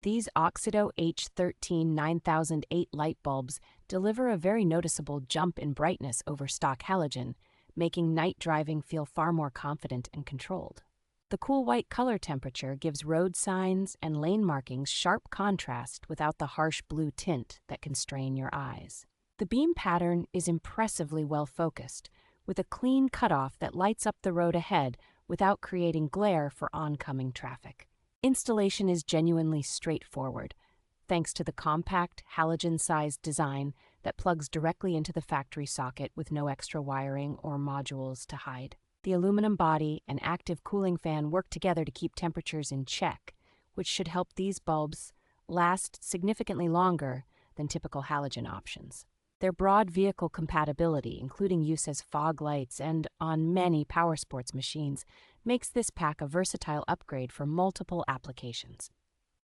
These AUXITO H13 9008 light bulbs deliver a very noticeable jump in brightness over stock halogen, making night driving feel far more confident and controlled. The cool white color temperature gives road signs and lane markings sharp contrast without the harsh blue tint that can strain your eyes. The beam pattern is impressively well focused, with a clean cutoff that lights up the road ahead without creating glare for oncoming traffic. Installation is genuinely straightforward, thanks to the compact, halogen-sized design that plugs directly into the factory socket with no extra wiring or modules to hide. The aluminum body and active cooling fan work together to keep temperatures in check, which should help these bulbs last significantly longer than typical halogen options. Their broad vehicle compatibility, including use as fog lights and on many powersports machines, makes this pack a versatile upgrade for multiple applications.